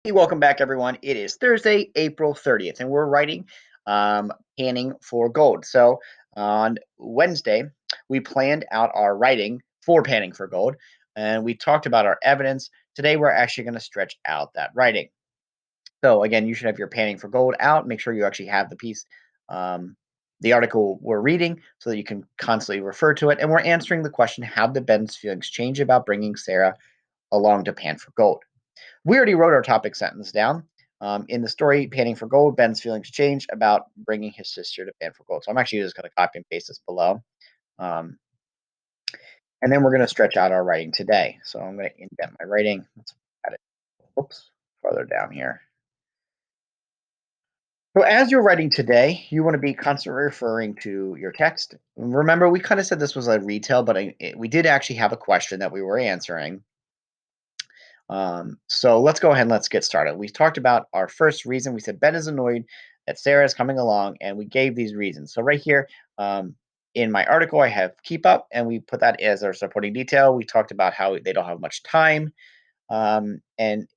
Hey, welcome back, everyone. It is Thursday, April 30th, and we're writing Panning for Gold. So on Wednesday, we planned out our writing for Panning for Gold, and we talked about our evidence. Today, we're actually going to stretch out that writing. So again, you should have your Panning for Gold out. Make sure you actually have the piece, um, the article we're reading, so that you can constantly refer to it. And we're answering the question: how did Ben's feelings change about bringing Sarah along to Pan for Gold? We already wrote our topic sentence down. In the story, Panning for Gold, Ben's feelings change about bringing his sister to Pan for Gold. So I'm actually just going to copy and paste this below. Um, and then we're going to stretch out our writing today. So I'm going to indent my writing. Let's add it. Oops, farther down here. So as you're writing today, you want to be constantly referring to your text. Remember, we kind of said this was a retell, but we did actually have a question that we were answering. So let's go ahead and let's get started. We talked about our first reason. We said Ben is annoyed that Sarah is coming along, and we gave these reasons. So right here, in my article, I have keep up, and we put that as our supporting detail. We talked about how they don't have much time, and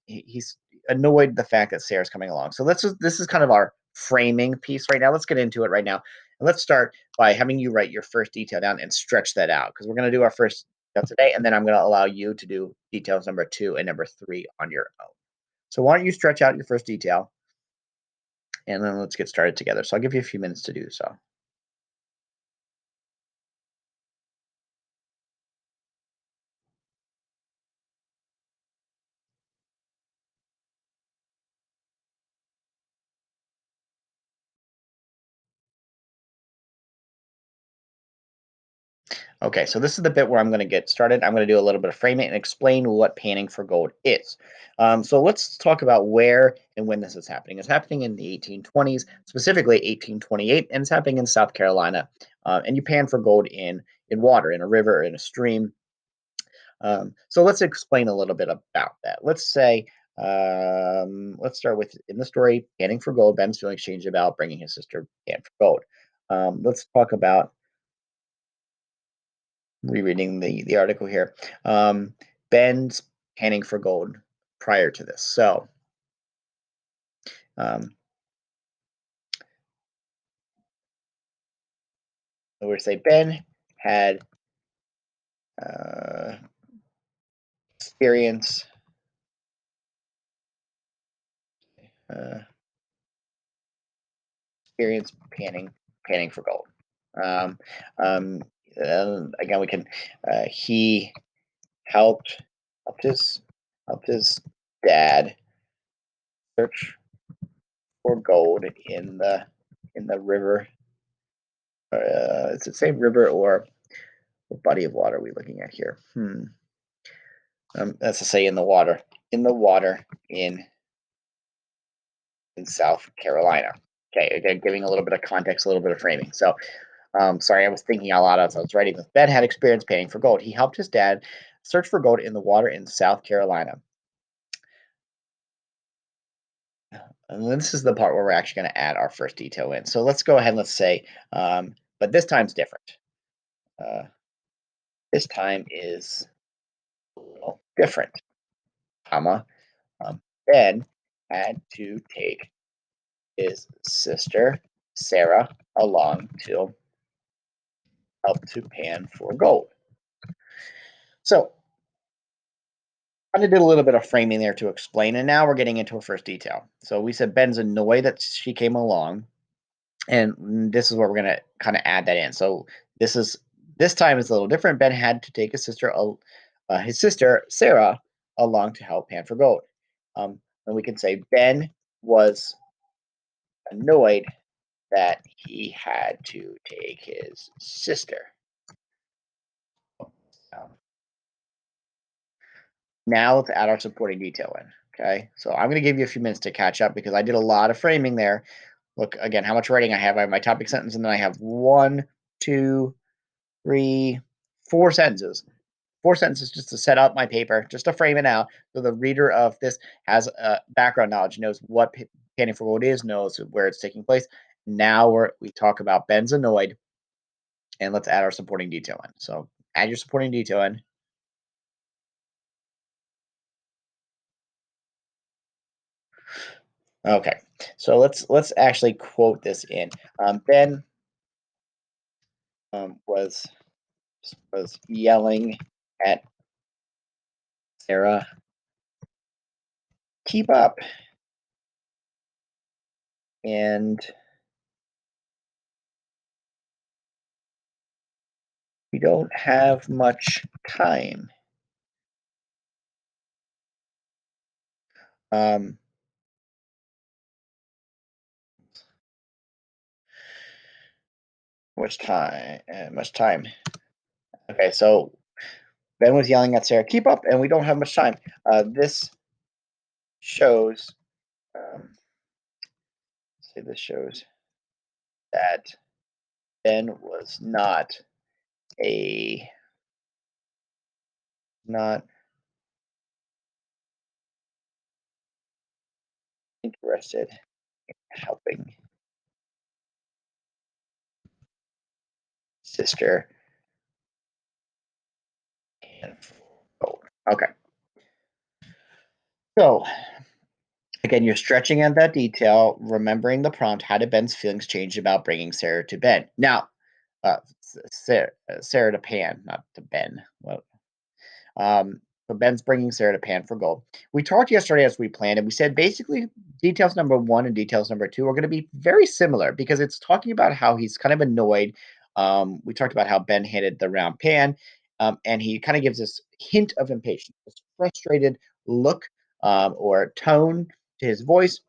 he's annoyed the fact that Sarah's coming along. So this is kind of our framing piece right now. Let's get into it right now, and let's start by having you write your first detail down and stretch that out because we're going to do our first detail today, and then I'm going to allow you to do details number 2 and number 3 on your own. So why don't you stretch out your first detail, and then let's get started together. So I'll give you a few minutes to do so. Okay, so this is the bit where I'm going to get started. I'm going to do a little bit of framing and explain what panning for gold is. So let's talk about where and when this is happening. It's happening in the 1820s, specifically 1828, and it's happening in South Carolina. And you pan for gold in water, in a river, in a stream. So let's explain a little bit about that. Let's say, let's start with in the story, panning for gold. Ben's feeling changed about bringing his sister pan for gold. Let's talk about rereading the article here. Ben's panning for gold prior to this. So um, we're going to say Ben had uh, experience uh, experience panning for gold. Um, um, Again, we can he helped helped his helped his dad search for gold in the river. Is it say river or what body of water are we looking at here? That's to say in the water in South Carolina. Okay, again, giving a little bit of context, a little bit of framing. So, sorry, I was thinking out loud as I was writing this. Ben had experience panning for gold. He helped his dad search for gold in the water in South Carolina. And this is the part where we're actually going to add our first detail in. So let's go ahead and let's say, but this time's different. Uh, this time is a little different, comma. Ben had to take his sister Sarah along to help to pan for gold. So I did a little bit of framing there to explain, and now we're getting into a first detail. So we said Ben's annoyed that she came along, and this is where we're gonna kind of add that in. So this is this time is a little different. Ben had to take his sister Sarah along to help pan for gold. And we can say Ben was annoyed that he had to take his sister. Um, Now let's add our supporting detail in. Okay, so I'm going to give you a few minutes to catch up because I did a lot of framing there. Look again how much writing I have. I have my topic sentence, and then I have one, two, three, 4 sentences. 4 sentences just to set up my paper, just to frame it out, so the reader of this has background knowledge, knows what Panning for Gold is, knows where it's taking place. Now we talk about Ben's annoyed, and let's add our supporting detail in. So add your supporting detail in. Okay, so let's actually quote this in. Ben was yelling at Sarah, "Keep up!" And we don't have much time. Um, much time. Much time. Okay, so Ben was yelling at Sarah, "Keep up!" And we don't have much time. This shows. Say this shows that Ben was a not interested in helping sister and oh, okay. So again, you're stretching at that detail, remembering the prompt. How did Ben's feelings change about bringing Sarah to Ben? Now, Sarah to Pan, not to Ben. Well, so Ben's bringing Sarah to Pan for gold. We talked yesterday as we planned, and we said basically details number one and details number two are going to be very similar because it's talking about how he's kind of annoyed. We talked about how Ben handed the round pan, and he kind of gives this hint of impatience, this frustrated look or tone to his voice,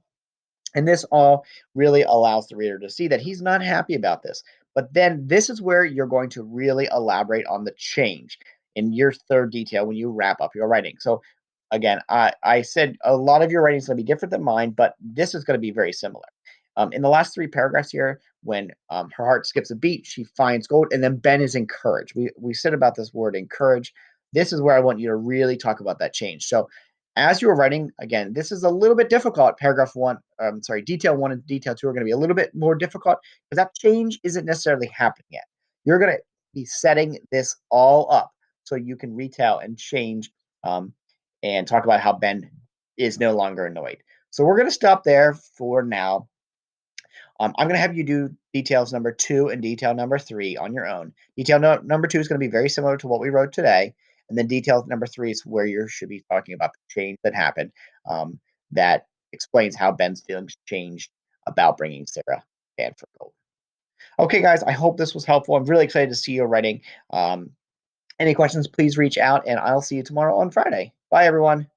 and this all really allows the reader to see that he's not happy about this. But then this is where you're going to really elaborate on the change in your third detail when you wrap up your writing. So again, I said a lot of your writing is going to be different than mine, but this is going to be very similar. In the last three paragraphs here, when her heart skips a beat, she finds gold, and then Ben is encouraged. We said about this word encourage. This is where I want you to really talk about that change. So as you are writing, again, this is a little bit difficult. Paragraph one, sorry, detail one and detail two are going to be a little bit more difficult because that change isn't necessarily happening yet. You're going to be setting this all up so you can retell and change um, and talk about how Ben is no longer annoyed. So we're going to stop there for now. I'm going to have you do details number two and detail number three on your own. Detail number two is going to be very similar to what we wrote today. And then detail number three is where you should be talking about the change that happened that explains how Ben's feelings changed about bringing Sarah and for gold. Okay, guys, I hope this was helpful. I'm really excited to see you writing. Any questions, please reach out, and I'll see you tomorrow on Friday. Bye, everyone.